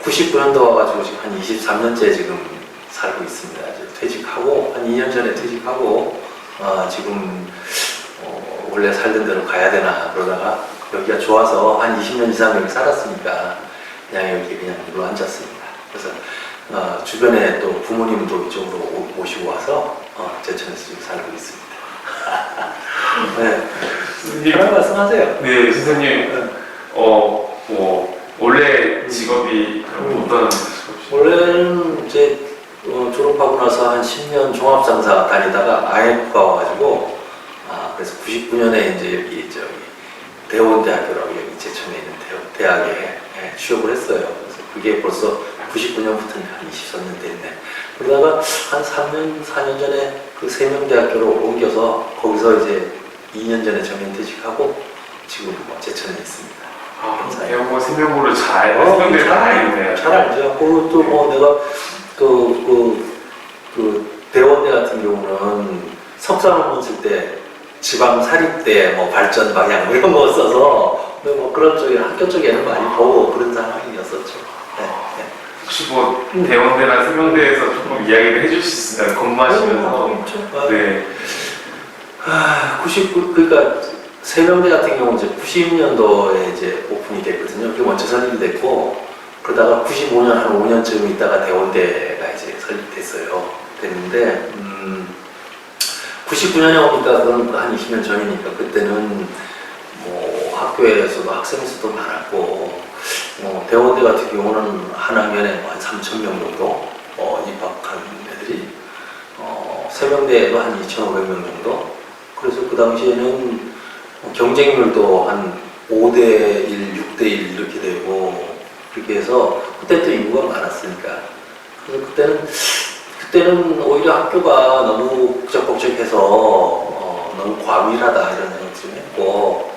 99년도 와가지고 지금 한 23년째 지금 살고 있습니다. 퇴직하고 한 2년 전에 퇴직하고 지금 원래 살던 대로 가야 되나 그러다가 여기가 좋아서 한 20년 이상 여기 살았으니까 그냥 여기 그냥 눌러 앉았습니다. 그래서 주변에 또 부모님도 이쪽으로 모시고 와서 제천에서 지금 살고 있습니다. 네. 선생님, 하나 말씀하세요. 네, 선생님. 원래 직업이 그럼 어떤 직업이시죠? 원래는 이제 졸업하고 나서 한 10년 종합상사 다니다가 IMF가 와가지고 그래서 99년에 이제 여기 대원대학교라고 여기 제천에 있는 대학에 취업을 했어요. 그래서 그게 벌써 99년부터는 한 23년 됐네. 그러다가 한 3년, 4년 전에 그 세명대학교로 옮겨서 거기서 이제 2년 전에 정년퇴직하고 지금 제천에 있습니다. 대원고 세명고를 세명대를 다 알겠네요. 잘 알죠. 그리고 또 내가 대원대 같은 경우는 석사 논문 쓸 때 지방 사립대 발전 방향 이런 거 써서 그런 쪽에 학교 쪽에는 많이 보고 그런 상황이었었죠. 네. 혹시 대원대나 세명대에서 조금 이야기를 해줄 수 있으면 근무하시면서 네. 그러니까 세명대 같은 경우는 이제 90년도에 이제 오픈이 됐거든요. 그게 먼저 설립이 됐고 그러다가 95년 한 5년쯤 있다가 대원대가 이제 설립됐어요. 됐는데 99년에 오니까 그건 한 20년 전이니까 그때는 학교에서도 학생 수도 많았고 대원대 같은 경우는 한 학년에 한 3,000명 정도 입학한 애들이 세명대에도 한 2,500명 정도. 그래서 그 당시에는 경쟁률도 한 5대1, 6대1 이렇게 되고 그렇게 해서 그때 또 인구가 많았으니까 그래서 그때는 오히려 학교가 너무 북적북적해서 너무 과밀하다 이런 생각 좀 했고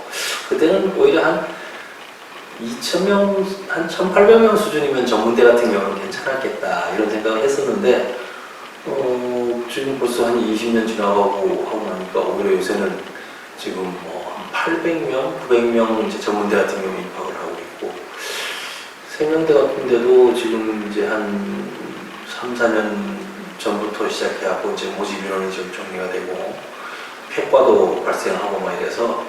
그때는 오히려 한 2,000명, 한 1,800명 수준이면 전문대 같은 경우는 괜찮았겠다 이런 생각을 했었는데 지금 벌써 한 20년 지나가고 하고 나니까 오히려 요새는 지금 한 800명, 900명 이제 전문대 같은 경우 입학을 하고 있고 세명대 같은 데도 지금 이제 한 3, 4년 전부터 시작해갖고 이제 모집 인원이 좀 정리가 되고 폐과도 발생하고 막 이래서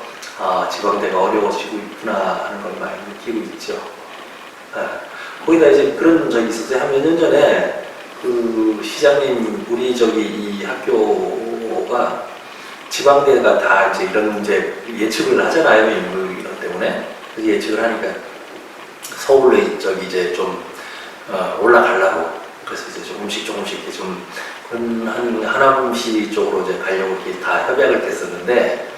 지방대가 어려워지고 있구나 하는 걸 많이 느끼고 있죠. 거기다 이제 그런 적이 있었어요. 한 몇 년 전에 그 시장님 우리 이 학교가 지방대가 다 이제 이런 문제 예측을 하잖아요. 인물 이런 때문에. 그래서 예측을 하니까 서울로 이제 좀 올라가려고 그래서 이제 조금씩 이렇게 좀 하나금시 쪽으로 이제 가려고 이렇게 다 협약을 했었는데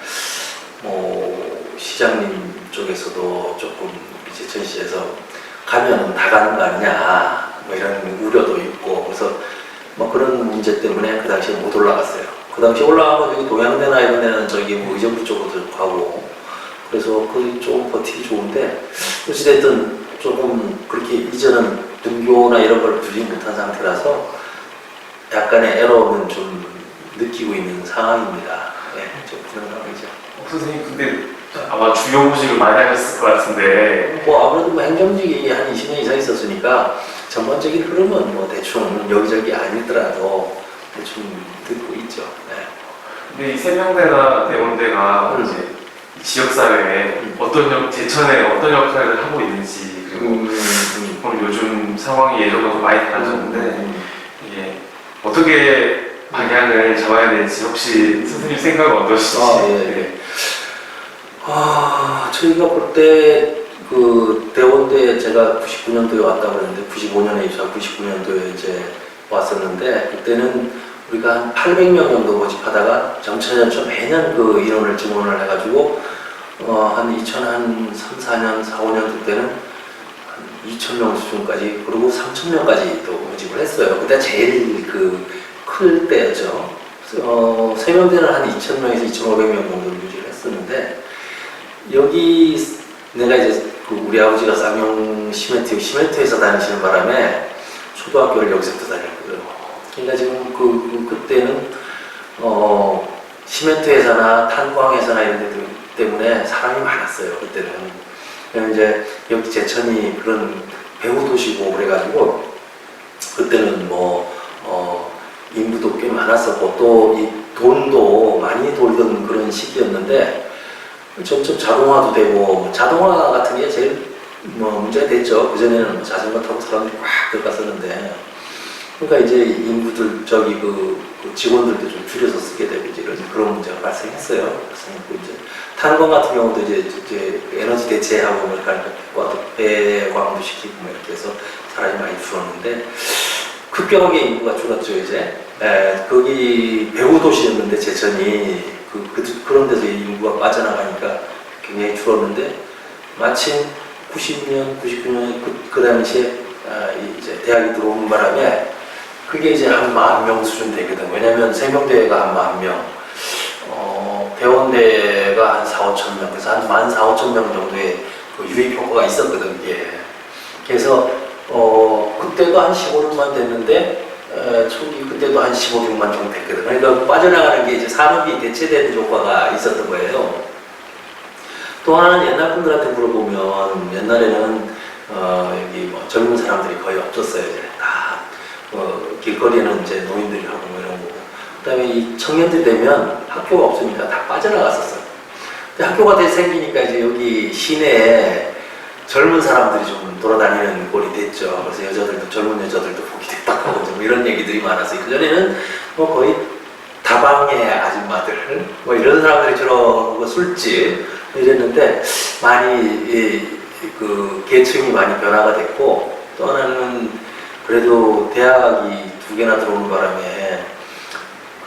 시장님 쪽에서도 조금 제천시에서 가면 다 가는 거 아니냐 이런 우려도 있고 그래서 그런 문제 때문에 그 당시에 못 올라갔어요. 그 당시 올라가고 여기 동양대나 이런 데는 의정부 쪽으로 가고 그래서 거기 조금 버티기 좋은데 어찌됐든 조금 그렇게 이전은 등교나 이런 걸 두지 못한 상태라서 약간의 에러는 좀 느끼고 있는 상황입니다. 네, 좀 그런 상황이죠. 선생님 근데 아마 주요 보직을 많이 하셨을 것 같은데 아무래도 행정직이 한 20년 이상 있었으니까 전반적인 흐름은 대충 여기저기 아니더라도 대충 듣고 있죠. 네. 근데 이 세명대나 대원대가 이제 지역사회에 제천에 어떤 역할을 하고 있는지 그리고 요즘 상황이 예전보다 많이 달라졌는데 이게 어떻게 방향을 잡아야 될지 혹시 선생님 생각은 어떠신지? 저희가 볼 때 그 대원대에 제가 99년도에 왔다고 그랬는데 95년에 입사하고 99년도에 이제 왔었는데 그때는 우리가 한 800명 정도 모집하다가 정천연초 매년 그 인원을 증원을 해가지고 한 2003, 4년, 4, 5년 때는 한 2,000명 수준까지 그리고 3,000명까지 또 모집을 했어요. 그때 제일 클 때였죠. 세명대는 한 2,000명에서 2,500명 정도 유지를 했었는데 여기 내가 이제 우리 아버지가 쌍용 시멘트에서 다니시는 바람에 초등학교를 여기서부터 다녔거든요. 그러니까 지금 그때는 시멘트 회사나 탄광 회사나 이런 데들 때문에 사람이 많았어요. 그때는. 그럼 이제 여기 제천이 그런 배후 도시고 그래가지고 그때는 뭐 인구도 꽤 많았었고 또 이 돈도 많이 돌던 그런 시기였는데 점점 자동화도 되고 뭐 자동화 같은 게 제일 뭐 문제가 됐죠. 그전에는 뭐 자전거 타고 사람들이 꽉 들어갔었는데 그러니까 이제 인구들 그 직원들도 좀 줄여서 쓰게 되고 이제 그런 문제가 발생했어요. 발생했고 이제 탄광 같은 경우도 이제 에너지 대체하고 뭐 이렇게 하니까 배광도 시키고 뭐 이렇게 해서 사람이 많이 줄었는데 급격하게 인구가 줄었죠 이제. 거기 배후 도시였는데 제천이 그런 데서 인구가 빠져나가니까 굉장히 줄었는데 마침 90년, 99년에 그 당시에 이제 대학이 들어오는 바람에 그게 이제 한 10,000명 수준 되거든. 왜냐면 세명대가 한 10,000명, 대원대가 한 4,000~5,000명, 그래서 한 14,000~15,000명 정도의 그 유입 효과가 있었거든, 이게. 그래서, 그때도 한 15년만 됐는데, 초기 그때도 한 15,000만 정도 됐거든. 그러니까 빠져나가는 게 이제 산업이 대체되는 효과가 있었던 거예요. 또 하나는 옛날 분들한테 물어보면, 옛날에는, 여기 뭐 젊은 사람들이 거의 없었어요, 이제. 다, 길거리에는 이제 노인들이 하고 뭐 이런 거고. 그 다음에 이 청년들이 되면 학교가 없으니까 다 빠져나갔었어요. 근데 학교가 생기니까 이제 여기 시내에 젊은 사람들이 좀 돌아다니는 꼴이 됐죠. 그래서 젊은 여자들도 보기 됐다고 뭐 이런 얘기들이 많았어요. 그전에는 뭐 거의 다방의 아줌마들, 뭐 이런 사람들이 주로 술집 이랬는데 많이 그 계층이 많이 변화가 됐고 또 하나는 그래도 대학이 2개나 들어오는 바람에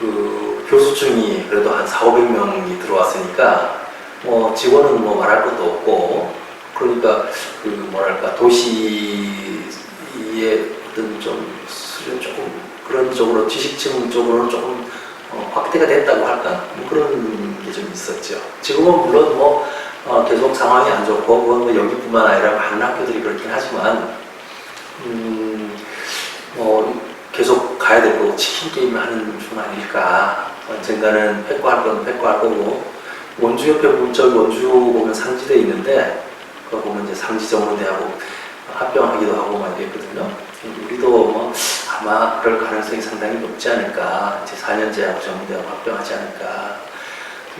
그 교수층이 그래도 한 400~500명이 들어왔으니까 뭐 직원은 뭐 말할 것도 없고 그러니까 그 뭐랄까 도시의 어떤 좀 수준 조금 그런 쪽으로 지식층 쪽으로는 조금 확대가 됐다고 할까 뭐 그런 게 좀 있었죠. 지금은 물론 뭐 계속 상황이 안 좋고 그건 뭐 여기뿐만 아니라 많은 학교들이 그렇긴 하지만 뭐 계속 가야 될 거고 치킨 게임 하는 중 아닐까. 언젠가는 폐과할 건 폐과할 거고 원주 옆에 저기 원주 보면 상지대 있는데 그거 보면 이제 상지전문대하고 합병하기도 하고 막 이랬거든요. 우리도 뭐 아마 그럴 가능성이 상당히 높지 않을까. 이제 4년제하고 전문대하고 합병하지 않을까.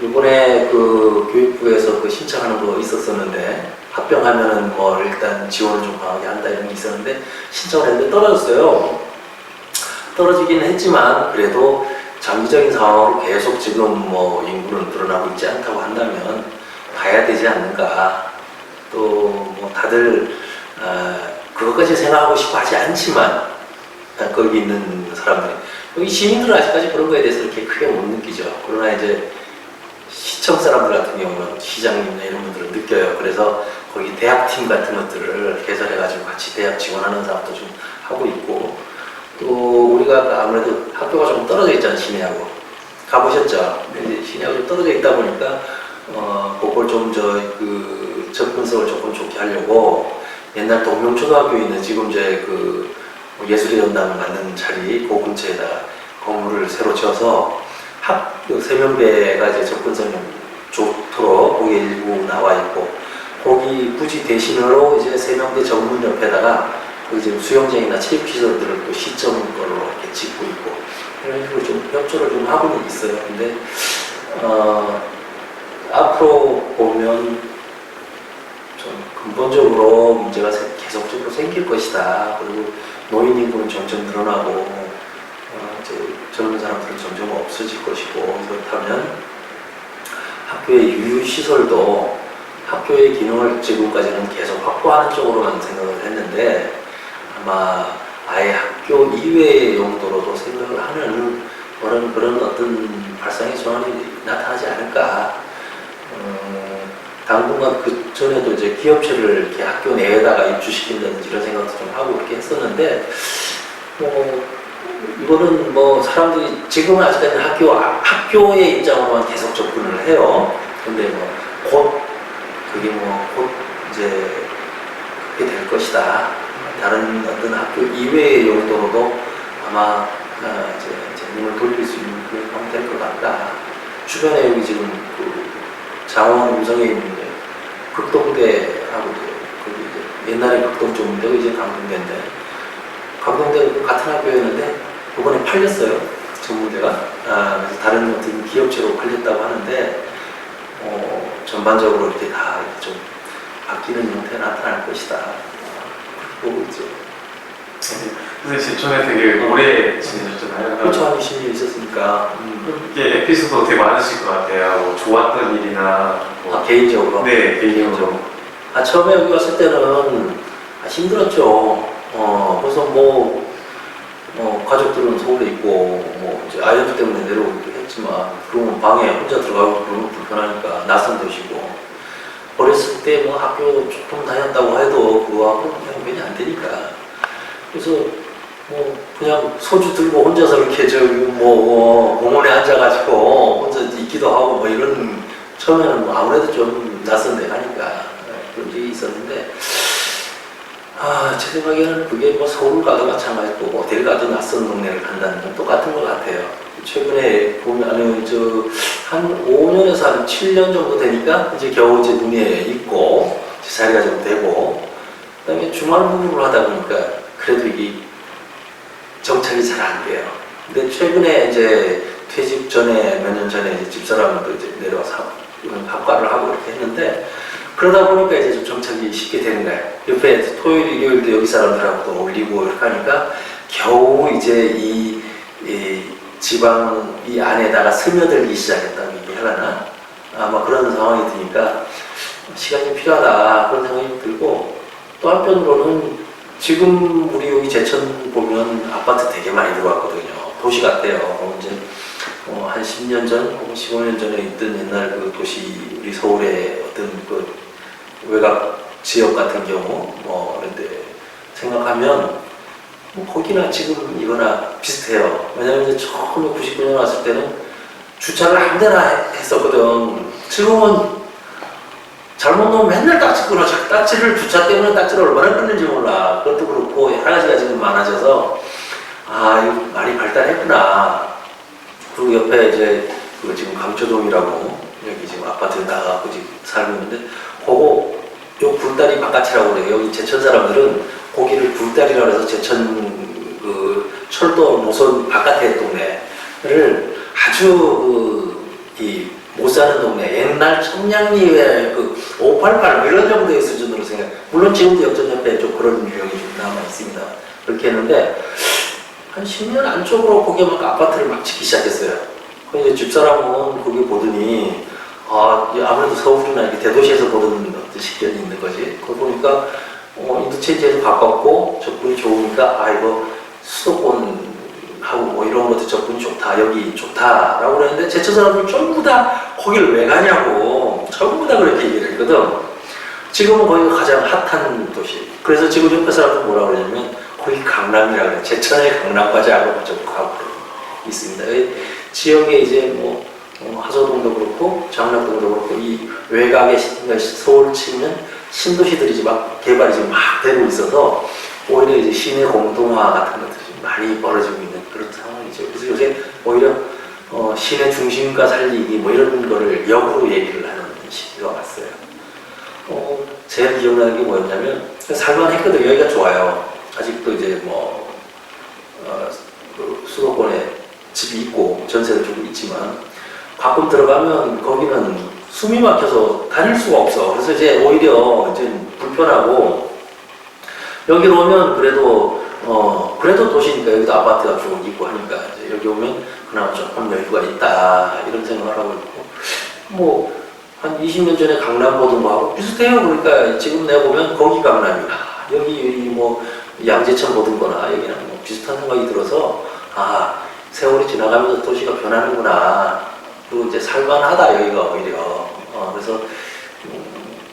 이번에 그 교육부에서 그 신청하는 거 있었었는데 합병하면은 뭐 일단 지원을 좀 강하게 한다 이런 게 있었는데 신청을 했는데 떨어졌어요. 떨어지긴 했지만 그래도 장기적인 상황으로 계속 지금 뭐 인구는 늘어나고 있지 않다고 한다면 가야 되지 않는가. 또 뭐 다들 그것까지 생각하고 싶어 하지 않지만 거기 있는 사람들이 여기 시민들은 아직까지 그런 거에 대해서 이렇게 크게 못 느끼죠. 그러나 이제 시청 사람들 같은 경우는 시장님이나 이런 분들은 느껴요. 그래서 거기 대학팀 같은 것들을 개설해가지고 같이 대학 지원하는 사업도 좀 하고 있고 또 우리가 아무래도 학교가 좀 떨어져 있잖아요. 시내하고 가보셨죠? 이제 시내하고 좀 떨어져 있다 보니까 그걸 좀 그 접근성을 조금 좋게 하려고 옛날 동명초등학교에 있는 지금 이제 그 예술의 전당을 만든 자리 그 근처에다가 건물을 새로 지어서 세면대가 이제 접근성이 좋도록 거기에 일부 나와 있고 거기 굳이 대신으로 이제 세면대 정문 옆에다가 이제 수영장이나 체육시설들을 또 시점 걸로 이렇게 짓고 있고 이런 식으로 좀 협조를 좀 하고는 있어요. 근데 앞으로 보면 좀 근본적으로 문제가 계속적으로 생길 것이다. 그리고 노인 인구는 점점 늘어나고 이제 젊은 사람들은 점점 없어질 것이고 그렇다면 학교의 유휴시설도 학교의 기능을 지금까지는 계속 확보하는 쪽으로만 생각을 했는데 아마 아예 학교 이외의 용도로도 생각을 하는 그런 어떤 발상의 전환이 나타나지 않을까. 당분간 그 전에도 이제 기업체를 이렇게 학교 내에다가 입주시킨다든지 이런 생각도 좀 하고 그렇게 했었는데 이거는 뭐 사람들이 지금은 아직까지 학교의 입장으로만 계속 접근을 해요. 근데 뭐 그게 곧 이제 그렇게 될 것이다. 다른 어떤 학교 이외의 용도로도 아마 이제 눈을 돌릴 수 있는 그런 상황이 될 것 같다. 주변에 여기 지금 그 장원 음성에 있는 극동대하고 거기 이제 옛날에 극동쪽인데 이제 강동대인데 강동대 같은 학교였는데 이번에 팔렸어요. 전문대가. 그래서 다른 어떤 기업체로 팔렸다고 하는데 전반적으로 이렇게 다 이렇게 좀 바뀌는 형태가 나타날 것이다. 그렇게 보고 있죠. 선생님 제천에 되게 오래 지내셨잖아요. 그렇죠. 한 20년 있었으니까. 이게 에피소드 되게 많으실 것 같아요. 뭐 좋았던 일이나 뭐. 개인적으로? 네, 개인적으로. 처음에 여기 왔을 때는 힘들었죠. 그래서 가족들은 서울에 있고, 이제 IF 때문에 내려오기도 했지만, 그러면 방에 혼자 들어가고 그러면 불편하니까 낯선 도시고, 어렸을 때 학교 조금 다녔다고 해도 그거하고 그냥 면이 안 되니까. 그래서 그냥 소주 들고 혼자서 이렇게 공원에 앉아가지고 혼자 있기도 하고 이런 처음에는 아무래도 좀 낯선 데 가니까 그런 적이 있었는데 제 생각에는 그게 서울 가도 마찬가지고 어딜 가도 낯선 동네를 간다는 건 똑같은 것 같아요. 최근에 보면 한 5년에서 한 7년 정도 되니까 이제 겨우 이제 눈에 익고 자리가 좀 되고 그다음에 주말 부부를 하다 보니까 그래도 이게 정착이 잘 안 돼요. 근데 최근에 이제 퇴직 전에 몇 년 전에 이제 집사람도 이제 내려와서 학과를 하고 이렇게 했는데 그러다 보니까 이제 좀 정착이 쉽게 되는 거예요. 옆에 토요일, 일요일도 여기 사람들하고도 어울리고 이렇게 하니까 겨우 이제 이 지방 이 안에다가 스며들기 시작했다고 얘기하려나? 아마 그런 상황이 드니까 시간이 필요하다 그런 생각이 들고 또 한편으로는 지금 우리 여기 제천 보면 아파트 되게 많이 들어왔거든요. 도시 같아요. 이제 한 10년 전, 혹은 15년 전에 있던 옛날 그 도시, 우리 서울의 어떤 그 외곽 지역 같은 경우, 이런데 생각하면 거기나 지금 이거나 비슷해요. 왜냐면 이제 처음에 99년 왔을 때는 주차를 아무 데나 했었거든. 지금은 잘못 놓으면 맨날 딱지 끊어. 딱지를 주차 때문에 딱지를 얼마나 끊는지 몰라. 그것도 그렇고 여러 가지가 지금 많아져서 이거 많이 발달했구나. 그리고 옆에 이제 그 지금 강초동이라고 여기 지금 아파트 나가고 지금 살고 있는데 요 굴다리 바깥이라고 그래요. 여기 제천 사람들은 거기를 굴다리라고 해서 제천 그 철도 노선 바깥의 동네를 아주 못 사는 동네, 옛날 청량리의 588 이런 정도의 수준으로 생각. 물론 지금도 역전 옆에 좀 그런 유형이 좀 남아 있습니다. 그렇게 했는데 한 10년 안쪽으로 거기에 막 아파트를 막 짓기 시작했어요. 이제 집사람은 거기 보더니 아무래도 서울이나 이렇게 대도시에서 보는 어떤 식견이 있는 거지. 그거 보니까 인터체인지에서 가깝고 접근이 좋으니까 이거 수도권 하고 이런 것도 접근이 좋다, 여기 좋다라고 그랬는데 제천 사람들 전부 다 거기를 왜 가냐고 전부 다 그렇게 얘기를 했거든. 지금은 거기가 가장 핫한 도시. 그래서 지금 옆에 사람들 뭐라 그러냐면 거기 강남이라고 그래. 제천의 강남과자하고 접하고 있습니다. 지역에 이제 하소동도 그렇고 장락동도 그렇고 이 외곽에 서울 치면 신도시들이 이제 막 개발이 지금 막 되고 있어서 오히려 이제 시내 공동화 같은 것들이 좀 많이 벌어지고 있는 그런 상황이죠. 그래서 요새 오히려 시내 중심가 살리기 이런 거를 역으로 얘기를 하는 시기가 왔어요. 제일 기억나는 게 뭐였냐면 살만했거든요. 여기가 좋아요. 아직도 이제 수도권에 집이 있고 전세를 주고 있지만 가끔 들어가면 거기는 숨이 막혀서 다닐 수가 없어. 그래서 이제 오히려 이제 불편하고 여기로 오면 그래도 도시니까 여기도 아파트가 쭉 있고 하니까 이제 여기 오면 그나마 조금 여유가 있다 이런 생각을 하고 있고 한 20년 전에 강남 보던 거하고 비슷해요. 그러니까 지금 내가 보면 거기 강남이나 여기 양재천 보던 거나 여기는 비슷한 생각이 들어서 세월이 지나가면서 도시가 변하는구나. 그리고 이제 살만하다 여기가 오히려. 그래서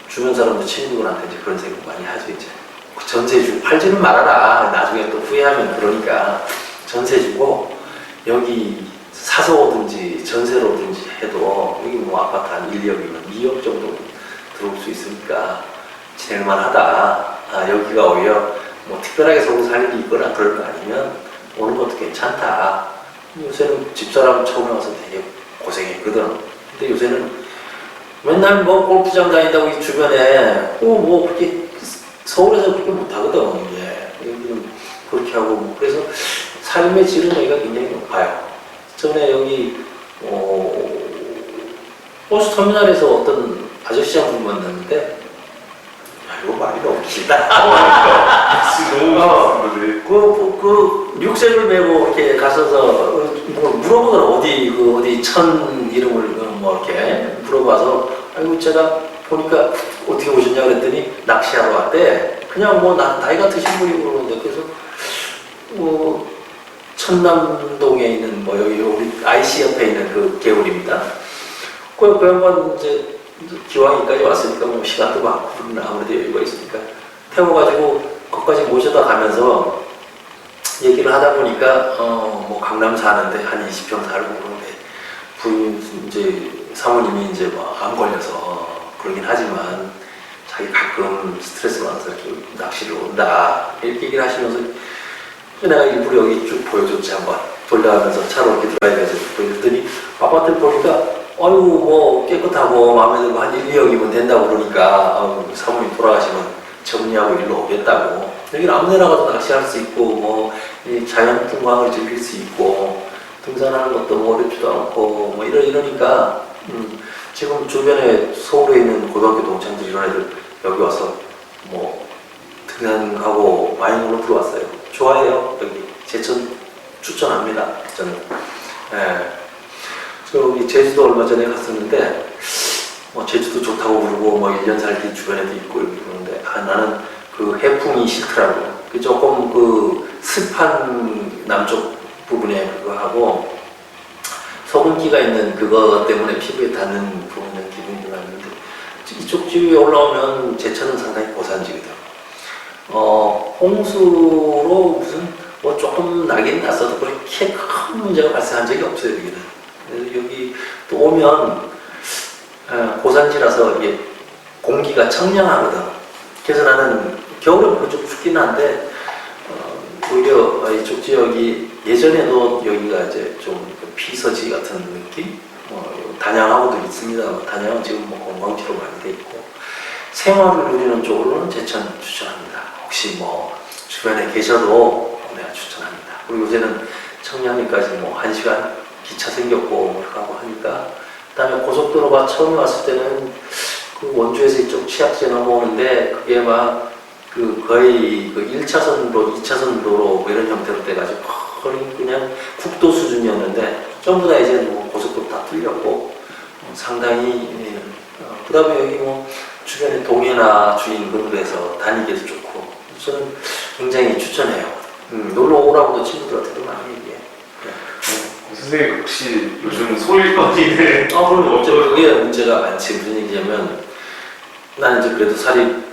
주변 사람들 친구들한테 이제 그런 생각 많이 하죠. 이제 전세 주고 팔지는 말아라. 나중에 또 후회하면 그러니까 전세 주고 여기 사서 오든지 전세로 오든지 해도 여기 아파트 한 1, 2억이면 2억 정도 들어올 수 있으니까 지낼만 하다. 여기가 오히려 특별하게 서울 살림이 있거나 그럴 거 아니면 오는 것도 괜찮다. 요새는 집사람 처음에 와서 되게 고생했거든. 근데 요새는 맨날 골프장 다닌다고 이 주변에 그렇게 서울에서 그렇게 못하거든. 이게 여기는 그렇게 하고 뭐 그래서 삶의 질은 여기가 굉장히 높아요. 전에 여기 버스터미널에서 어떤 아저씨 한 분 만났는데 이거 말이 너무 길다. 너무 좋았는데. 그 륙색을 메고 이렇게 가셔서 뭐 물어보더라. 어디 천 이름을 뭐 이렇게 물어봐서 아이고 제가 보니까 어떻게 오셨냐 그랬더니 낚시하러 왔대. 그냥 뭐 나이 같으신 분이 그러는데 그래서 천남동에 있는 뭐 여기 우리 IC 옆에 있는 그 개울입니다. 그 양반 이제 기왕 여기까지 왔으니까 뭐 시간도 많고 아무래도 여유가 있으니까 태워가지고 거기까지 모셔다 가면서 얘기를 하다 보니까 뭐 강남 사는데 한 20평 살고 그러는데 부인 이제 사모님이 이제 뭐 암 걸려서 그러긴 하지만 자기 가끔 스트레스 받아서 이렇게 낚시를 온다 이렇게 얘기를 하시면서 내가 일부러 여기 쭉 보여줬지 한번 돌려가면서 차로 이렇게 드라이브해서 보여줬더니 아파트 보니까 아이고 뭐 깨끗하고 마음에 들고 한 1, 2억이면 된다고 그러니까 사모님 돌아가시면 정리하고 일로 오겠다고 여기는 아무데나 가도 낚시할 수 있고 뭐 이 자연 풍광을 즐길 수 있고 등산하는 것도 뭐 어렵지도 않고 뭐 이러니까 지금 주변에 서울에 있는 고등학교 동창들 이런 애들 여기 와서 뭐 등산하고 많이 놀러 들어왔어요. 좋아해요. 여기 제천 추천합니다. 저는. 예. 저기 제주도 얼마 전에 갔었는데 뭐 제주도 좋다고 그러고 뭐 1년 살기 주변에도 있고 이렇게 그러는데 나는 그 해풍이 싫더라고. 그 조금 그 습한 남쪽 부분에 그거 하고 소금기가 있는 그거 때문에 피부에 닿는 부분은 기분이 나는데 이쪽 지역에 올라오면 제천은 상당히 고산지거든. 홍수로 무슨 뭐 조금 나긴 났어도 그렇게 큰 문제가 발생한 적이 없어요 여기는. 여기 또 오면 고산지라서 이게 공기가 청량하거든. 그래서 나는 겨울에 물론 좀 춥긴 한데 오히려 이쪽 지역이 예전에도 여기가 이제 좀 피서지 같은 느낌? 단양하고도 있습니다. 단양은 지금 뭐 관광지로 많이 돼 있고 생활을 누리는 쪽으로는 제천 추천합니다. 혹시 뭐 주변에 계셔도 내가 추천합니다. 그리고 요새는 청량리까지 뭐 1시간 기차 생겼고 뭐 이렇게 하고 하니까 그다음에 고속도로가 처음에 왔을 때는 그 원주에서 이쪽 치악제 넘어오는데 그게 막 그 거의 그 1차선도로 2차선도로 뭐 이런 형태로 돼가지고 거의 그냥 국도 수준이었는데 전부 다 이제 뭐 고속도로 다 뚫렸고 상당히 그다음에 여기 뭐 주변에 동해나 주인 근교에서 다니기도 좋고 저는 굉장히 추천해요. 놀러 오라고도 친구들한테도 많이 얘기해. 선생님 혹시 요즘 소일거리를 그럼 그게 문제가 많지. 무슨 얘기냐면 나는 이제 그래도 사립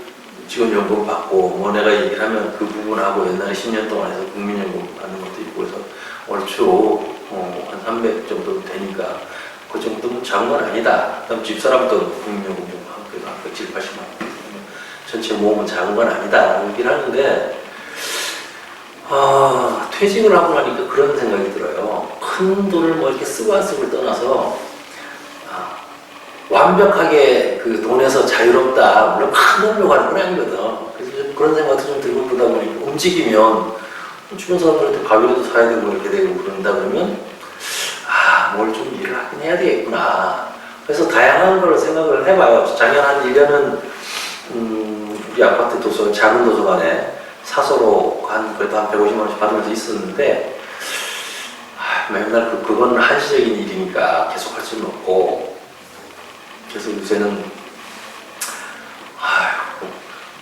지원연금 받고 뭐 내가 얘기를 하면 그 부분하고 옛날에 10년 동안 해서 국민연금 받는 것도 있고 그래서 얼추 한 300 정도 되니까 그 정도면 작은 건 아니다. 그다음 집사람도 국민연금 좀 그래도 한 170, 80만 원 전체 모으면 작은 건 아니다 얘기를 하는데 퇴직을 하고 나니까 그런 생각이 들어요. 큰 돈을 뭐 이렇게 쓰고 안 쓰고를 떠나서 완벽하게 그 돈에서 자유롭다. 물론 큰 돈을 요구하는 건 아니거든. 그래서 그런 생각도 좀 들고 그러다 보니까 움직이면 주변 사람들한테 밥이라도 사야 되고 이렇게 되고 그런다 그러면 뭘 좀 일을 하긴 해야 되겠구나. 그래서 다양한 걸 생각을 해봐요. 작년 한 1년은 우리 아파트 작은 도서관에 사서로 그래도 한 150만 원씩 받으면서 있었는데 맨날 그건 한시적인 일이니까 계속 할 수는 없고 그래서 요새는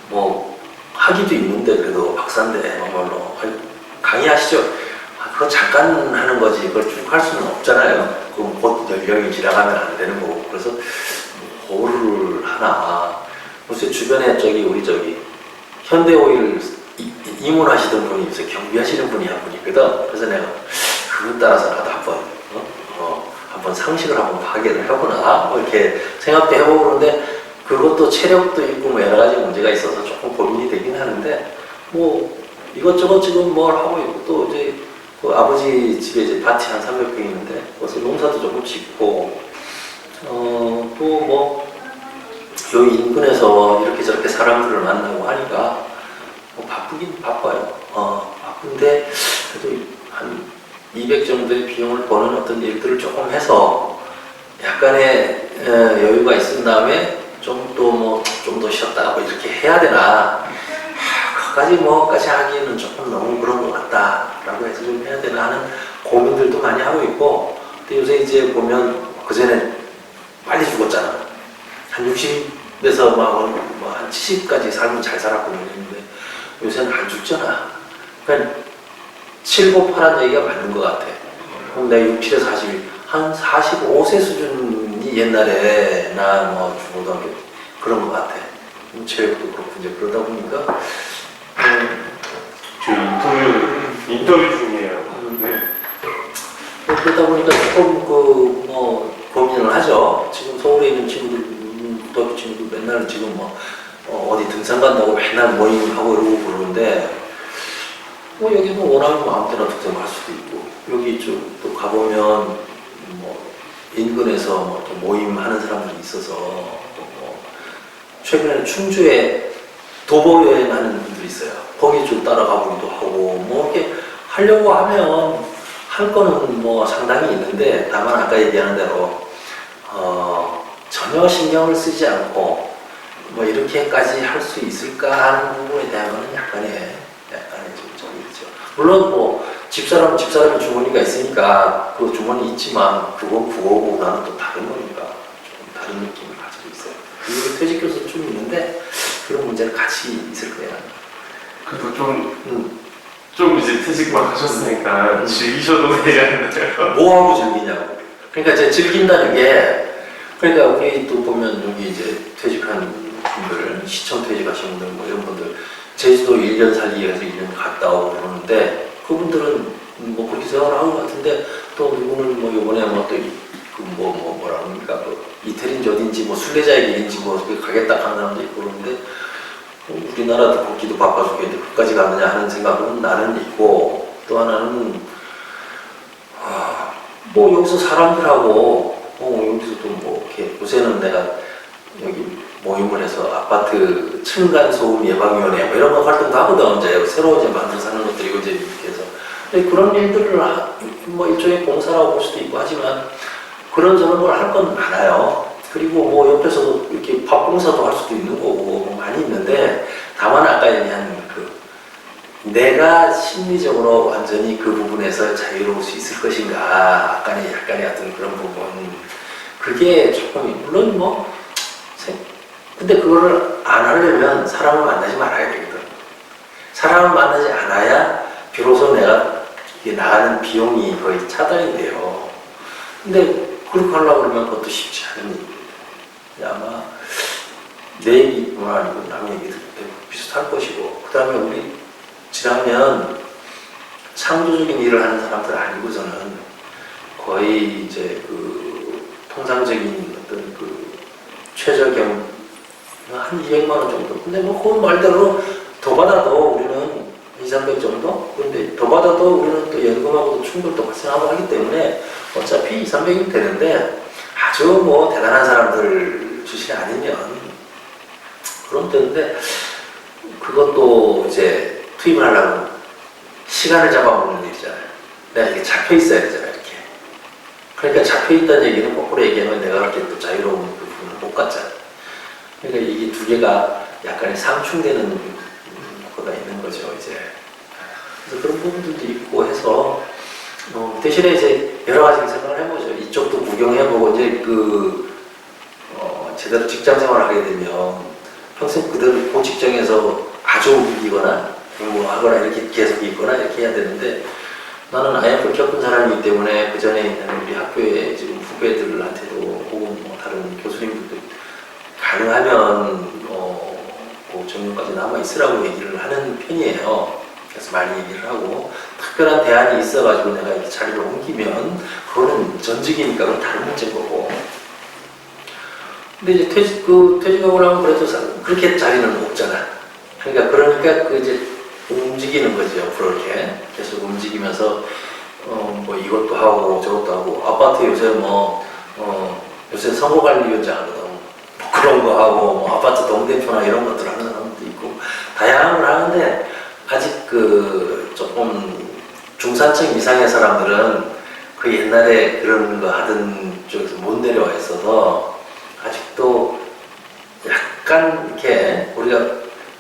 뭐 하기도 있는데 그래도 박사인데 정말로 강의하시죠. 그거 잠깐 하는 거지 그걸 쭉 할 수는 없잖아요. 그럼 곧 연령이 지나가면 안 되는 거고 그래서 뭐를 하나 요새 주변에 우리 현대오일 입문하시던 분이 있어요. 경비하시는 분이 한 분 있거든. 그래서 내가 그분 따라서 나도 한번 상식을 한번 파괴를 해보나 이렇게 생각도 해보고 그러는데 그것도 체력도 있고 뭐 여러 가지 문제가 있어서 조금 고민이 되긴 하는데 뭐 이것저것 지금 뭘 하고 있고 또 이제 그 아버지 집에 이제 밭이 한 300평 있는데 거기서 농사도 조금 짓고 또 뭐 요 인근에서 이렇게 저렇게 사람들을 만나고 하니까 뭐 바쁘긴 바빠요. 바쁜데 그래도 한 200 정도의 비용을 버는 어떤 일들을 조금 해서 약간의 여유가 있은 다음에 좀 더 쉬었다 뭐 이렇게 해야 되나, 그까지 하기에는 조금 너무 그런 것 같다라고 해서 좀 해야 되나 하는 고민들도 많이 하고 있고. 근데 요새 이제 보면 그전에 빨리 죽었잖아. 한 60에서 한 70까지 살면 잘 살았거든요. 근데 요새는 안 죽잖아. 그러니까 758한 얘기가 맞는 것 같아. 그럼 내가 67에 40, 한 45세 수준이 옛날에 나 죽어도 그런 것 같아. 체력도 그렇고 이제 그러다 보니까 저 인터뷰 중이에요. 네. 그러다 보니까 조금 고민을 하죠. 지금 서울에 있는 친구들, 고등학교 친구들 맨날 지금 어디 등산 간다고 맨날 모임하고 이러고 그러는데, 여기는 원하면 아무 때나 등산 갈 수도 있고, 여기 또 가보면 인근에서 또 모임하는 사람들이 있어서, 최근에는 충주에 도보 여행하는 분들이 있어요. 거기 좀 따라가 보기도 하고, 이렇게 하려고 하면 할 거는 상당히 있는데, 다만 아까 얘기하는 대로 전혀 신경을 쓰지 않고 이렇게까지 할 수 있을까 하는 부분에 대한 약간의 좀 있죠. 물론 집사람은 주머니가 있으니까 그 주머니 있지만 그건 부업보다는 또 다른 거니까 조금 다른 느낌을 가지고 있어요. 그리고 퇴직교수 좀 있는데 그런 문제는 같이 있을 거예요. 그래도 좀 이제 퇴직만 하셨으니까 즐기셔도 되지 않나요? 뭐하고 즐기냐고. 그러니까 이제 즐긴다는 게, 그러니까 우리 또 보면 여기 이제 퇴직한 분들, 시청 퇴직하신 분들, 이런 분들, 제주도 1년 살기 위해서 1년 갔다 오고 그러는데, 그분들은 그렇게 생각을 하는 것 같은데, 또 누구는 요번에 뭐라 합니까? 이태리인지 어딘지, 순례자의 길인지 가겠다 하는 사람도 있고 그러는데, 우리나라도 걷기도 바빠 죽겠는데 그까지 가느냐 하는 생각은 나는 있고, 또 하나는 여기서 사람들하고 여기서 또 이렇게 요새는 내가 여기 모임을 해서 아파트 층간 소음 예방위원회 이런 거 활동도 하거든. 이제 새로 만들어서 하는 것들이고 이제 이렇게 해서. 근데 그런 일들을 일종의 공사라고 볼 수도 있고 하지만 그런저런 걸 할 건 많아요. 그리고 옆에서도 이렇게 밥 공사도 할 수도 있는 거고 많이 있는데, 다만 아까 얘기한 내가 심리적으로 완전히 그 부분에서 자유로울 수 있을 것인가, 약간의 어떤 그런 부분, 그게 조금, 물론 근데 그거를 안 하려면 사람을 만나지 말아야 되거든. 사람을 만나지 않아야 비로소 내가 나가는 비용이 거의 차단이 돼요. 근데 그렇게 하려고 그러면 그것도 쉽지 않은 일이에요. 아마 내 얘기뿐 아니고 남의 얘기도 비슷할 것이고, 그 다음에 우리 지나면 창조적인 일을 하는 사람들 아니고서는 거의 이제 통상적인 어떤 최저경 한 200만 원 정도. 근데 그 말대로 더 받아도 우리는 200, 300 정도? 근데 더 받아도 우리는 또 연금하고도 충분히 또 발생하고 하기 때문에 어차피 200, 300이면 되는데, 아주 대단한 사람들 출신이 아니면 그럼 되는데, 그것도 이제 투입을 하려면 시간을 잡아먹는 일이잖아요. 내가 이렇게 잡혀 있어야 되잖아요, 이렇게. 그러니까 잡혀 있다는 얘기는 거꾸로 얘기하면 내가 그렇게 또 자유로운 그 부분을 못 갖잖아. 그러니까 이게 두 개가 약간의 상충되는 거가 있는 거죠, 이제. 그래서 그런 부분들도 있고 해서, 대신에 이제 여러 가지 생각을 해보죠. 이쪽도 구경해보고, 이제 제대로 직장 생활을 하게 되면 평생 그대로 그 직장에서 아주 우기거나 하거나 이렇게 계속 있거나 이렇게 해야 되는데, 나는 IMF를 겪은 사람이기 때문에 그 전에 있는 우리 학교의 지금 후배들한테도 혹은 다른 교수님들도 가능하면 정년까지 남아 있으라고 얘기를 하는 편이에요. 그래서 많이 얘기를 하고, 특별한 대안이 있어가지고 내가 이렇게 자리를 옮기면 그거는 전직이니까 그건 다른 문제인 거고. 근데 이제 퇴직하고 나면 그래도 그렇게 자리는 없잖아. 그러니까 이제 움직이는 거지, 옆으로 이렇게. 계속 움직이면서, 이것도 하고 저것도 하고, 아파트 요새 요새 선거관리위원장 하거든. 그런 거 하고, 아파트 동대표나 이런 것들 하는 사람도 있고, 다양한 걸 하는데 아직 그 조금 중산층 이상의 사람들은 그 옛날에 그런 거 하던 쪽에서 못 내려와 있어서 아직도 약간 이렇게 우리가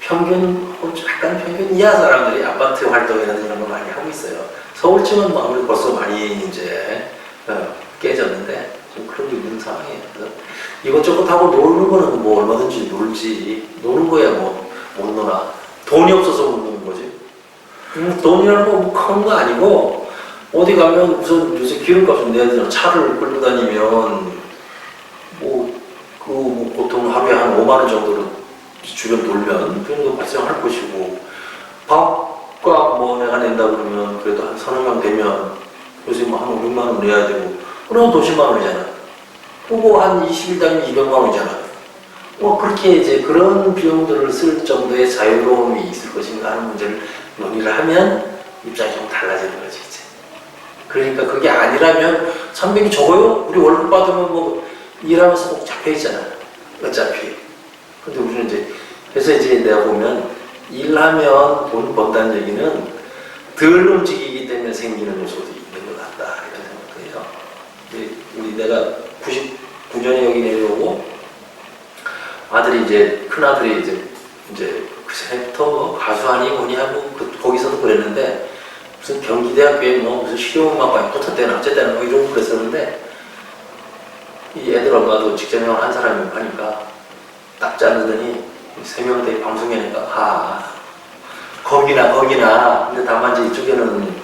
약간 평균 이하 사람들이 아파트 활동이나 이런 걸 많이 하고 있어요. 서울쯤은 뭐 아무래도 벌써 많이 이제 깨졌는데 좀 그런 게 있는 상황이에요. 그래서 이것저것 하고 노는 거는 뭐 얼마든지 놀지. 노는 거야 뭐 못 놀아. 돈이 없어서 못 노는 거지. 돈이라는 거 뭐 큰 거 아니고 어디 가면 우선 요새 기름값은 내야 되잖아. 차를 끌고 다니면 뭐 보통 하루에 한 5만 원 정도로 주변 돌면 그런 거 발생할 것이고 밥값 뭐 내가 낸다 그러면 그래도 한 서너 명 되면 요새 뭐 한 500만 원 내야 되고 그러면 돈 10만 원이잖아. 그거 한 20일 다니면 200만 원이잖아. 뭐 그렇게 이제 그런 비용들을 쓸 정도의 자유로움이 있을 것인가 하는 문제를 논의를 하면 입장이 좀 달라지는 거지 이제. 그러니까 그게 아니라면 300이 적어요? 우리 월급 받으면 뭐 일하면서 꼭 잡혀있잖아 어차피. 근데 우리는 이제 그래서 이제 내가 보면 일하면 돈 번다는 얘기는 덜 움직이기 때문에 생기는 요소도 있는 것 같다 이런 생각을 해요. 우리 내가 99년에 여기 내려오고 아들이 이제 큰 아들이 이제 그때부터 뭐 가수하니 뭐니 하고 거기서도 그랬는데 무슨 경기대학교에 뭐 무슨 실용음악과에 붙었대나 어쨌대나 뭐 이러고 그랬었는데 이 애들 엄마도 직장생활 한 사람이 하니까 딱 자르더니 3명 다 방송이니까 거기나 근데 다만 이제 이쪽에는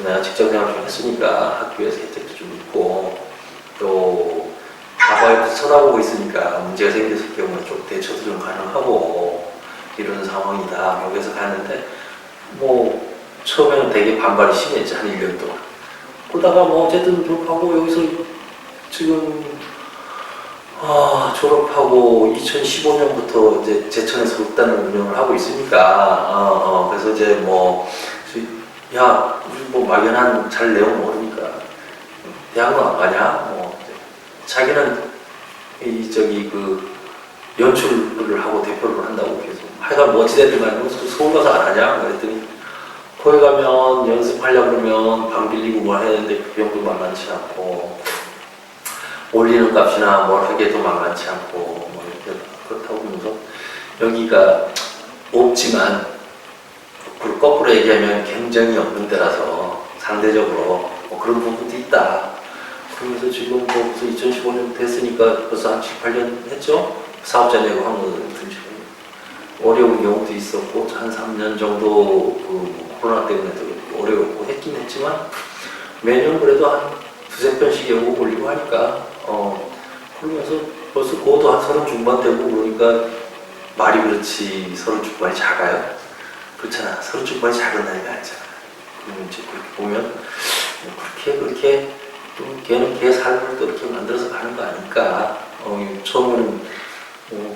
내가 직장생활 좀 했으니까 학교에서 혜택도 좀 있고 또 과거에 쳐다보고 있으니까 문제가 생겼을 경우에 좀 대처도 좀 가능하고 이런 상황이다. 여기서 가는데 뭐 처음에는 되게 반발이 심했지 한 1년 동안. 그러다가 뭐 어쨌든 졸업하고 여기서 지금 졸업하고 2015년부터 이제 제천에서 극단을 운영을 하고 있으니까 그래서 이제 우리 뭐 막연한 잘 내용 모르니까 대학원 안 가냐? 자기는 연출을 하고 대표를 한다고 계속 하여간 뭐 어찌됐든 간에 서울 가서 안 하냐? 그랬더니 거기 가면 연습하려고 그러면 방 빌리고 뭘 해야 되는데 그 비용도 만만치 않고 올리는 값이나 뭘 하기에도 만만치 않고 뭐 이렇게 그렇다고 하면서 여기가 없지만 거꾸로 얘기하면 경쟁이 없는 데라서 상대적으로 뭐 그런 부분도 있다. 그러면서 지금 뭐 벌써 2015년 됐으니까 벌써 한 7, 8년 했죠? 사업자 내고 한 거는 어려운 경우도 있었고 한 3년 정도 코로나 때문에 어려웠고 했긴 했지만 매년 그래도 한 두세 편씩 연극 올리고 하니까 그러면서 벌써 그것도 한 30 중반 되고 그러니까 말이 그렇지 30 중반이 작아요? 그렇잖아. 30 중반이 작은 나이가 아니잖아. 그러면 이제 그렇게 보면 그렇게 또 걔는 걔 삶을 또 이렇게 만들어서 가는 거 아닐까. 처음에는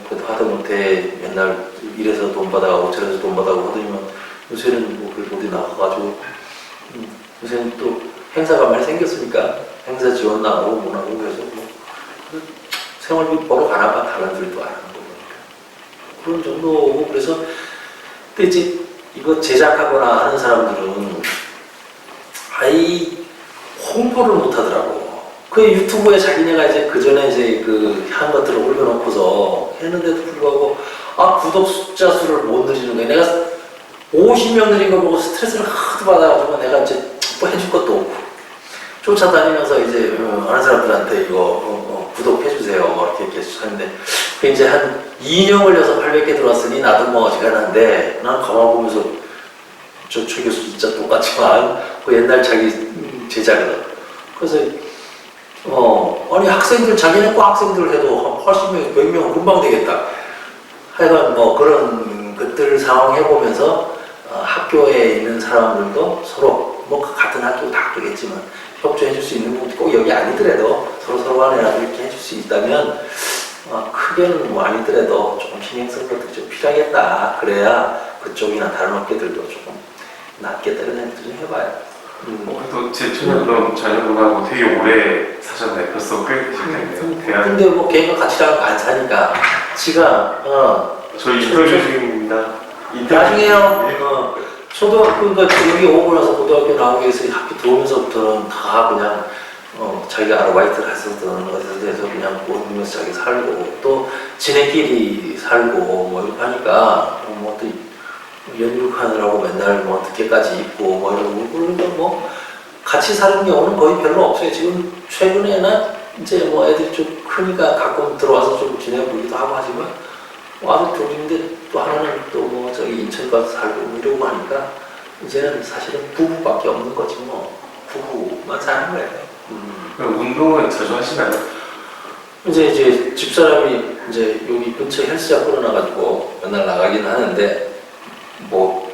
그래도 하다못해 맨날 일해서 돈 받아가고 저래서 돈 받아가고 하더니만 요새는 뭐 그래도 어디 나가가지고 요새는 또 행사가 많이 생겼으니까 행사 지원 나가고 뭐 나가고 그래서 생활비 벌어 가나 봐. 다른 소리도 안 하는 거 보니까 그런 정도고. 그래서 근데 이제 이거 제작하거나 하는 사람들은 홍보를 못 하더라고. 그 유튜브에 자기네가 이제 그 전에 이제 한 것들을 올려놓고서 했는데도 불구하고 구독 숫자 수를 못 늘리는 거야. 내가 50명 늘린 거 보고 스트레스를 하도 받아가지고 내가 이제 뭐 해줄 것도 없고 쫓아다니면서 이제 아는 사람들한테 이거 구독해주세요 이렇게 하는데 그 이제 한 2년 걸려서 800개 들어왔으니 나도 뭐 어지간한데 난 가만 보면서 최 교수 진짜 똑같지만 그 옛날 자기 제자거든. 그래서 아니 학생들 자기네 과 학생들 해도 80명, 100명 금방 되겠다. 하여간 뭐 그런 것들 상황 해보면서 학교에 있는 사람들도 서로 뭐 같은 학교 다 그러겠지만 협조해줄 수 있는 것도 꼭 여기 아니더라도 서로 간에 이렇게 해줄 수 있다면 크게는 뭐 아니더라도 조금 신경 쓸 것들이 좀 필요하겠다. 그래야 그쪽이나 다른 업계들도 조금 낫겠다. 이런 생각도 좀 해봐요. 그래도 제천에 그럼 자녀분하고 되게 오래 사셨나요? 벌써 꽤 되셨겠네요. 근데 뭐 걔가 같이 안 사니까 지가 저희 인터뷰 중입니다. 나중에요. 초등학교, 그러니까 여기 오고 나서 고등학교 나오기 위해서 학교 들어오면서부터는 다 그냥 자기가 아르바이트를 했었던 어디서 해서 그냥 모으면서 자기 살고 또 지네끼리 살고 뭐 이렇게 하니까 또 연육하느라고 맨날 뭐 늦게까지 있고 뭐 이러고 그러니까 뭐 같이 사는 경우는 거의 별로 없어요. 지금 최근에는 이제 뭐 애들이 좀 크니까 가끔 들어와서 좀 지내보기도 하고 하지만 아들 둘인데 또 하나는 또 뭐 저기 인천 가서 살고 뭐 이러고 하니까 이제는 사실은 부부밖에 없는 거지 뭐 부부만 사는 거예요. 그럼 운동은 자주 하시나요? 이제 집사람이 이제 여기 근처에 헬스장 끌어놔가지고 맨날 나가긴 하는데 뭐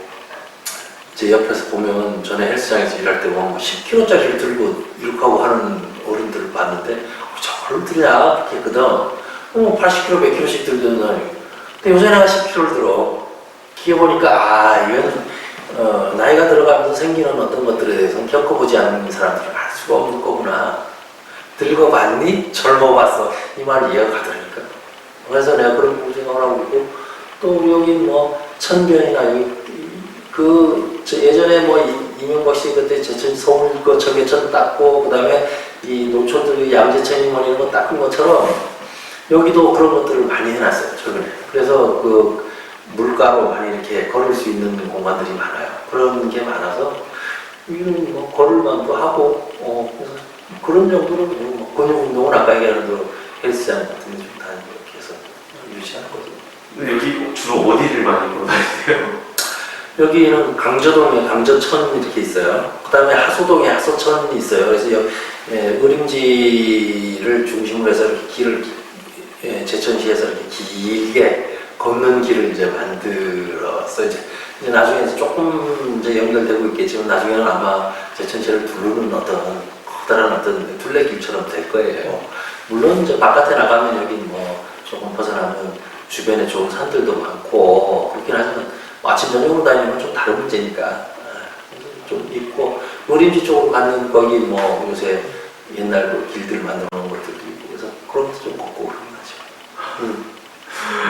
제 옆에서 보면 전에 헬스장에서 일할 때 보면 10kg짜리를 들고 이렇게 하고 하는 어른들을 봤는데 저걸 들냐 이렇게 했거든. 80kg, 100kg씩 들던 사람이. 근데 요새 내가 10kg를 들어. 기어 보니까 이건 나이가 들어가면서 생기는 어떤 것들에 대해서는 겪어보지 않는 사람들은 알 수가 없는 거구나. 들어봤니? 젊어봤어. 이 말 이해가 가더라니까. 그래서 내가 그런 생각을 하고 있고 또 여기 뭐 천변이나 여기 예전에 뭐 이명박 씨 그때 서울 그 청계천 닦고 그다음에 이 농촌들 양재천이 뭐 이런 거 닦은 것처럼 여기도 그런 것들을 많이 해놨어요 최근에. 그래서 그 물가로 많이 이렇게 걸을 수 있는 공간들이 많아요. 그런 게 많아서 이런 뭐 걸을만도 하고 그래서 그런 정도로 뭐 근육 운동은 아까 얘기한 대로 헬스장 같은 데 좀 다니고 이렇게 해서 유지하는 거죠. 근데 여기 주로 어디를 많이 보러 다니세요? 여기는 강저동에 강저천 이렇게 있어요. 그 다음에 하소동에 하소천이 있어요. 그래서 의림지를 중심으로 해서 이렇게 길을 제천시에서 이렇게 길게 걷는 길을 이제 만들었어요. 이제 나중에 조금 이제 연결되고 있겠지만 나중에는 아마 제천시를 두르는 어떤 커다란 어떤 둘레길처럼 될 거예요. 물론 이제 바깥에 나가면 여기 뭐 조금 벗어나면 주변에 좋은 산들도 많고 그렇긴 하지만 아침 저녁으로 다니면 좀 다른 문제니까 좀 있고 의림지 쪽으로 가는 거기 뭐 요새 옛날 그 길들 만들어 놓은 것들도 있고 그래서 그런 것도 좀 걷고 그런 거죠.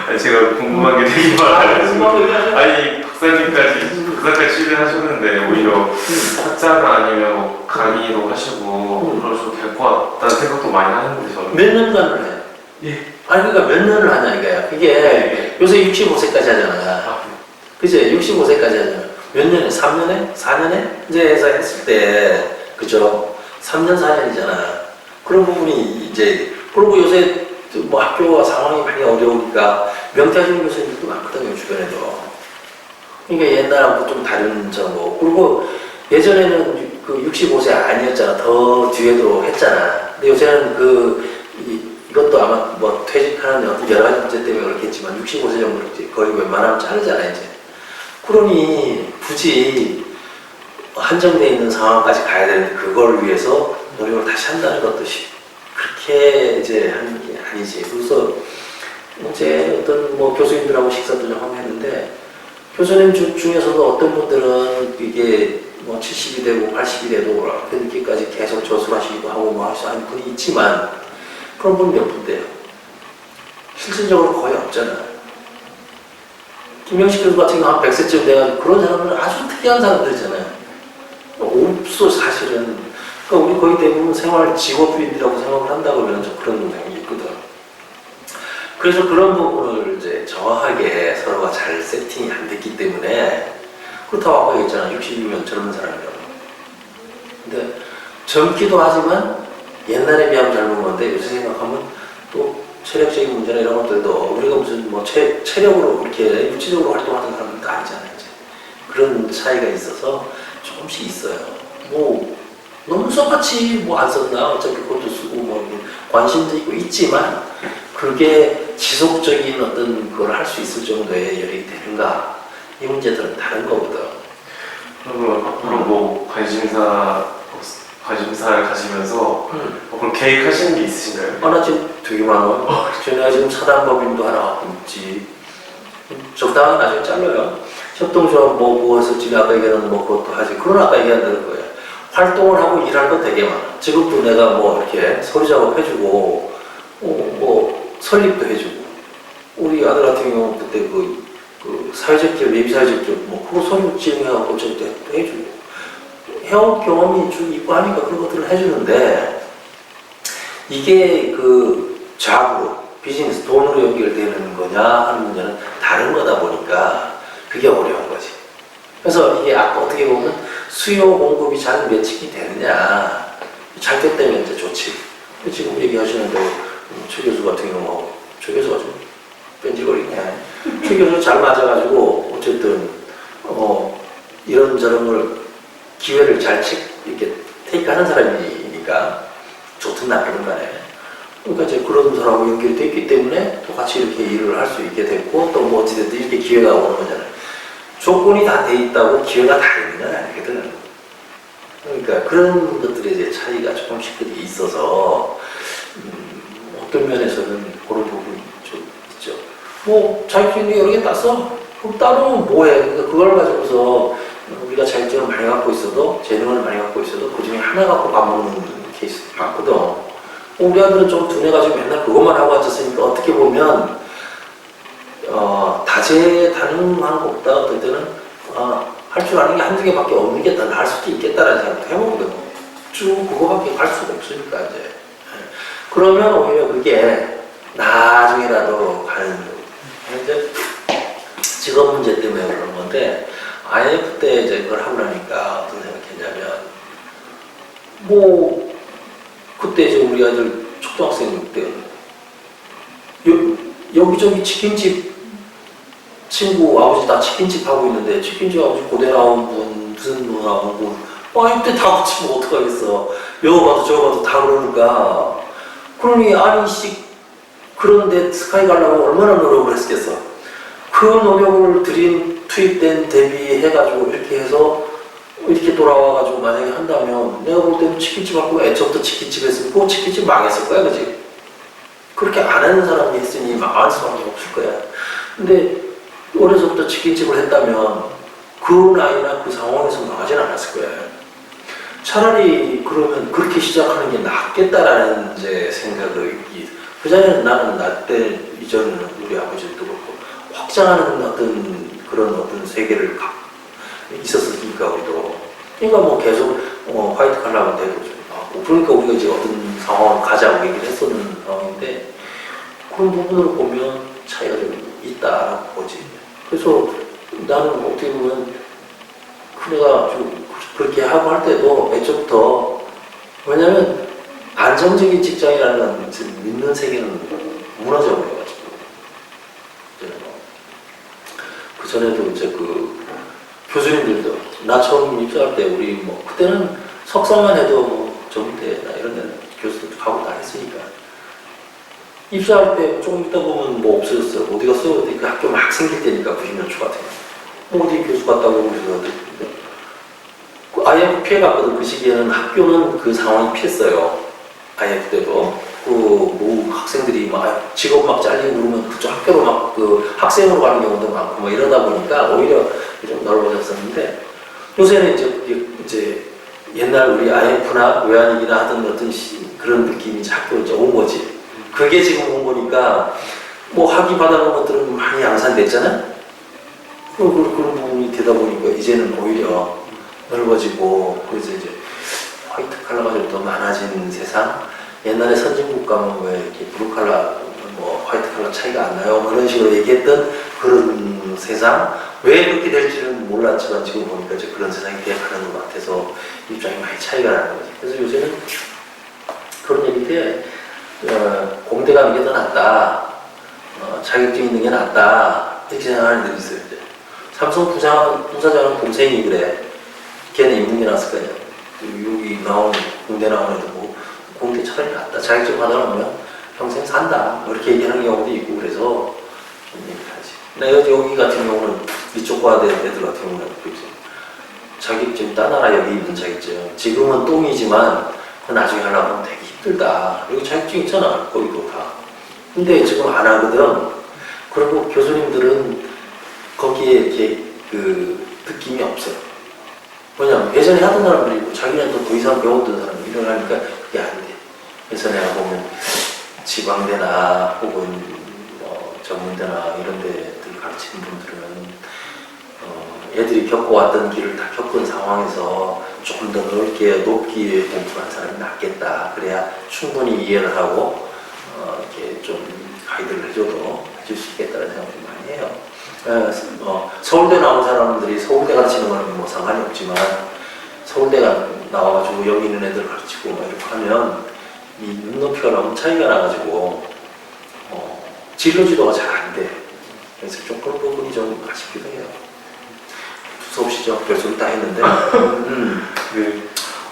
아니 제가 궁금한 게 되게 많아가지고 아니 박사님까지 출연하셨는데 오히려 학자가 아니면 뭐 강의도 하시고 그러셔도 될 것 같다는 생각도 많이 하는데 저는 몇 년간을 해? 예. 아니 그러니까 몇 년을 하냐 이거야. 그게 요새 65세까지 하잖아. 그제 65세까지 하잖아. 몇 년에? 3년에? 4년에? 이제 해서 했을 때 그죠? 3년 4년이잖아. 그런 부분이 이제 그리고 요새 뭐 학교와 상황이 많이 어려우니까 명퇴하시는 교수님들도 많거든요 주변에도. 그러니까 옛날하고 좀 다른 점고 그리고 예전에는 그 65세 아니었잖아. 더 뒤에도 했잖아. 근데 요새는 이것도 아마 뭐 퇴직하는 어떤 여러 가지 문제 때문에 그렇겠지만 65세 정도로 이제 거의 웬만하면 자르잖아 이제. 그러니 굳이 한정되어 있는 상황까지 가야 되는데 그걸 위해서 노력을 다시 한다는 것도 그렇게 이제 하는 게 아니지. 그래서 이제 어떤 뭐 교수님들하고 식사도 좀 하고 했는데 교수님 중에서도 어떤 분들은 이게 뭐 70이 되고 80이 돼도 그 늦게까지 계속 저술하시기도 하고 뭐 할 수 있는 분이 있지만 그런 분 몇 분대요. 실질적으로 거의 없잖아. 김영식 교수 같은 경우 한 100세쯤 돼가지고 그런 사람들은 아주 특이한 사람들이잖아요. 없어 사실은. 그러니까 우리 거의 대부분 생활 직업인이라고 생각을 한다고 그러면 좀 그런 경향이 있거든. 그래서 그런 부분을 이제 정확하게 서로가 잘 세팅이 안 됐기 때문에 그렇다고 아까 얘기했잖아. 60이면 젊은 사람이라고. 근데 젊기도 하지만 옛날에 비하면 젊은 건데 요새 생각하면 또 체력적인 문제나 이런 것들도 우리가 무슨 뭐 체력으로 이렇게 육체적으로 활동하던 사람들도 아니잖아요. 이제. 그런 차이가 있어서 조금씩 있어요. 뭐 너무 똑같이 뭐 안 썼나 어차피 그것도 쓰고 뭐 관심도 있고 있지만 그게 지속적인 어떤 걸 할 수 있을 정도의 열이 되는가 이 문제들은 다른 거거든. 그러면 앞으로 뭐 관심사를 가지면서 그럼 계획하시는 게 있으신가요? 나 지금 되게 많아. 내가 지금 사단법인도 하나 하고 있지. 적당히 나중에 잘라요. 협동조합 뭐 했었지. 아까 얘기하는 뭐 그것도 하지. 그건 아까 얘기한 대로 거예요. 활동을 하고 일할 거 되게 많아. 지금도 내가 뭐 이렇게 서류 작업해주고 뭐 설립도 해주고 우리 아들 같은 경우 그때 그 그 사회적 기업, 예비 사회적 기업, 뭐, 그거 손님 지원해갖고 저도 해주고. 해온 경험이 좀 있고 하니까 그런 것들을 해주는데, 이게 그 잡으로, 비즈니스, 돈으로 연결되는 거냐 하는 문제는 다른 거다 보니까 그게 어려운 거지. 그래서 이게 아까 어떻게 보면 수요 공급이 잘 매칭이 되느냐, 잘 됐다면 이제 좋지. 지금 얘기하시는 최 교수 같은 경우, 최 교수가 좀 뺀질거리네. 최 교수 잘 맞아가지고 어쨌든 이런저런 걸 기회를 잘 이렇게 테이크하는 사람이니까 좋든 나쁘든 간에. 그러니까 이제 그런 사람하고 연결이 됐기 때문에 또 같이 이렇게 일을 할 수 있게 됐고 또 뭐 어찌됐든 이렇게 기회가 오는 거잖아요. 조건이 다 돼 있다고 기회가 다 있는 건 아니거든. 그러니까 그런 것들의 이제 차이가 조금씩 있어서 어떤 면에서는 그런 부분이 좀 있죠. 뭐 자격증도 여러 개 땄어? 그럼 따로 뭐해? 그러니까 그걸 가지고서 우리가 자격증을 많이 갖고 있어도 재능을 많이 갖고 있어도 그 중에 하나 갖고 밥 먹는 케이스 많거든. 우리 아들은 좀 둔해가지고 맨날 그것만 하고 앉았으니까 어떻게 보면 다재다능한 것보다 어떨 때는 할 줄 아는 게 한두 개밖에 없는 게 더 나을 수도 있겠다라는 생각도 해보거든. 쭉 그거밖에 갈 수가 없으니까 이제. 그러면 오히려 그게 나중에라도 가는 이제 직업 문제 때문에 그런 건데 IMF 때 이제 그걸 하고 나니까 어떤 생각했냐면 뭐 그때 이제 우리 아들 초등학생 때 여기저기 치킨집 친구 아버지 다 치킨집 하고 있는데 치킨집 아버지 고대 나온 분 무슨 분 나온 분 이때 다 붙이면 어떡하겠어. 여거 봐도 저거 봐도 다 그러니까 그러니 아니 씨 그런데 스카이 가려고 얼마나 노력을 했겠어. 그 노력을 투입된 대비해가지고 이렇게 해서 이렇게 돌아와가지고 만약에 한다면 내가 볼 때는 치킨집 할 거야. 애초부터 치킨집 했으면 그 치킨집 망했을 거야, 그지? 그렇게 안 하는 사람이 했으니 망할 수밖에 없을 거야. 근데 어려서부터 치킨집을 했다면 그 나이나 그 상황에서 망하진 않았을 거야. 차라리 그러면 그렇게 시작하는 게 낫겠다라는 이제 생각을 그 전에는 나는 나 때 이전에는 우리 아버지도 그렇고 확장하는 그런 세계를 있었으니까 우리도. 그러니까 뭐 계속 화이트 칼라가 되고 좀 나왔고 그러니까 우리가 이제 어떤 상황을 가자고 얘기를 했었는 상황인데 그런 부분을 보면 차이가 좀 있다라고 보지. 그래서 나는 어떻게 보면 그래가 좀 그렇게 하고 할 때도 애초부터 왜냐면 안정적인 직장이라는 건 믿는 세계는 무너져 버려가지고 그 전에도 이제 그 교수님들도 나 처음 입사할 때 우리 뭐 그때는 석사만 해도 뭐 정대나 이런 데는 교수도 가고 다 했으니까 입사할 때 조금 있다 보면 뭐 없어졌어. 어디 갔어? 그때 그 학교 막 생길 때니까 90년 초 같은 거 어디 교수 갔다고 그러면서 그 IMF 피해갔거든. 그 시기에는 학교는 그 상황이 피했어요. IMF 때도 뭐 학생들이 막 직업 막 잘리고 그러면 그쪽 학교로 막 그 학생으로 가는 경우도 많고 뭐 이러다 보니까 오히려 좀 넓어졌었는데 요새는 이제 그게 이제 옛날 우리 IMF나 외환위기나 하던 어떤 그런 느낌이 이제 학교로 이제 온 거지. 그게 지금 온 거니까 뭐 학위 받아놓은 것들은 많이 양산됐잖아. 그런 부분이 되다 보니까 이제는 오히려 넓어지고 그래서 이제 화이트 칼라가 좀 더 많아진 세상. 옛날에 선진국가면 왜 이렇게 블루 칼라, 뭐 화이트 칼라 차이가 안 나요? 뭐 이런 식으로 얘기했던 그런 세상. 왜 그렇게 될지는 몰랐지만 지금 보니까 이제 그런 세상이 돼가는 것 같아서 입장이 많이 차이가 나는 거지. 그래서 요새는 그런 얘기인데 공대 가는 게 더 낫다. 자격증 있는 게 낫다. 이렇게 생각하는 분들이 있어요. 이제. 삼성 부사장은 동생이 그래. 걔는 인문계 나왔을 거 아니야. 여기 공대 나온 애도 뭐 공대 차라리 낫다. 자격증 받아놓으면 평생 산다. 뭐 이렇게 얘기하는 경우도 있고 그래서 좀 얘기하지. 근데 여기 같은 경우는 이쪽 과대 애들 같은 경우는 자격증 따놔라. 여기 있는 자격증. 지금은 똥이지만 나중에 하려고 하면 되게 힘들다. 여기 자격증 있잖아. 거기도 다. 근데 지금 안 하거든. 그리고 교수님들은 거기에 이렇게 그 느낌이 없어요. 왜냐면 예전에 하던 사람들이고 자기는 더 이상 배웠던 사람이 일어나니까 그게 안 돼. 그래서 내가 보면 지방대나 혹은 뭐 전문대나 이런 데들 가면 가르치는 분들은 애들이 겪어왔던 길을 다 겪은 상황에서 조금 더 넓게 높게 공부한 사람이 낫겠다. 그래야 충분히 이해를 하고 이렇게 좀 가이드를 해줄 수 있겠다는 생각을 많이 해요. 서울대 나온 사람들이 서울대 가르치는 거는 뭐 상관이 없지만 서울대가 나와가지고 여기 있는 애들 가르치고 막 이렇게 하면 이 눈높이가 너무 차이가 나가지고 진로 지도가 잘 안 돼. 그래서 좀 그런 부분이 좀 아쉽기도 해요. 두서없이죠. 별소리 다 했는데 네.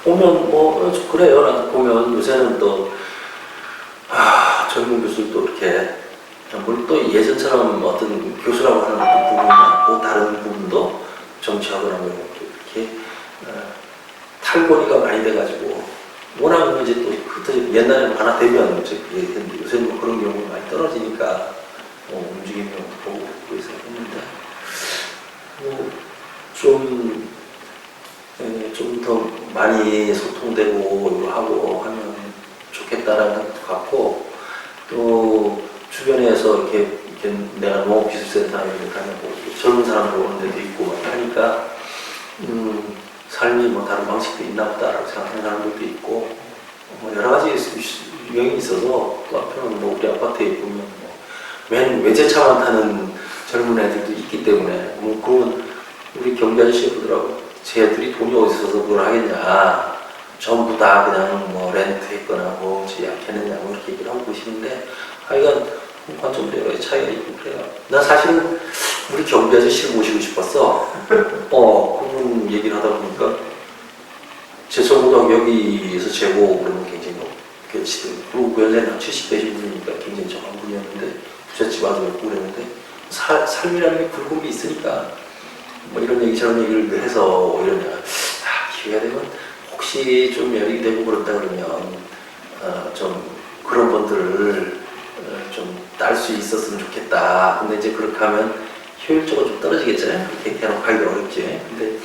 오면 뭐 그래요. 라고 보면 요새는 또 젊은 교수들도 이렇게 물론 또 예전처럼 어떤 교수라고 하는 어떤 부분이 많고 다른 부분도 정치하거나 뭐 이렇게 탈고리가 많이 돼가지고 워낙 이제 또 옛날에는 하나 되면 요새는 뭐 그런 경우가 많이 떨어지니까 움직임이 보고 그래서 했는데 좀 더 많이 소통되고 하고 하면 좋겠다라는 생각도 갖고 또 주변에서 이렇게 내가 농업기술센터에 다니고 젊은 사람들 오는 데도 있고 막 하니까 삶이 뭐 다른 방식도 있나 보다라고 생각하는 사람들도 있고 여러 가지 유형이 있어서 또 한편은 뭐 우리 아파트에 보면 맨 외제차만 타는 젊은 애들도 있기 때문에 그건 우리 경비 아저씨가 그러더라고. 쟤들이 돈이 어디서 그걸 하겠냐. 전부 다 그냥 뭐 렌트 했거나 뭐 약했느냐 뭐 이렇게 얘기를 하고 계시는데 하여간 관점도 여러 차이가 있고 그래요. 나 사실은 우리 경비 아저씨를 모시고 싶었어. 그분 얘기를 하다 보니까 제천고등학교 여기에서 재고 그러면 굉장히 높게 치더라고요. 그리고 그 여자는 70대신 분이니까 굉장히 정한 분이었는데 부잣집 아들이었고 그랬는데 삶이라는 게 굴곡이 있으니까 뭐 이런 얘기 저런 얘기를 해서 오히려 내가 기회가 되면 혹시 좀 열이 되고 그렇다 그러면 좀 그런 분들을 좀 딸 수 있었으면 좋겠다. 근데 이제 그렇게 하면 효율적으로 좀 떨어지겠죠. 그렇게 해놓고 하기 어렵지. 근데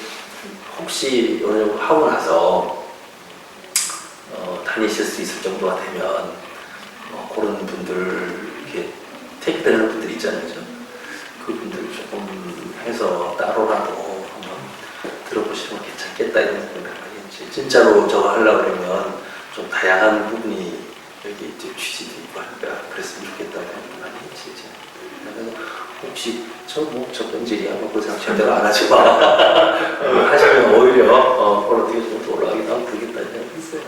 혹시 어느 정도 하고 나서 다니실 수 있을 정도가 되면 그런 분들 이렇게 택배되는 분들 있잖아요. 그분들 조금 해서 따로라도 한번 들어보시면 괜찮겠다 이런 생각을 많이 했지. 진짜로 저거 하려고 그러면 좀 다양한 부분이 여기 이제 취지도 있고 하니까 그랬으면 좋겠다고 생각을 많이 했지. 그래서 혹시 저 변질이야 뭐 그 생각 절대로 안 하지 마. 하시면 오히려 어떻게 좀 올라가기도 하고 그러겠다 생각했어요.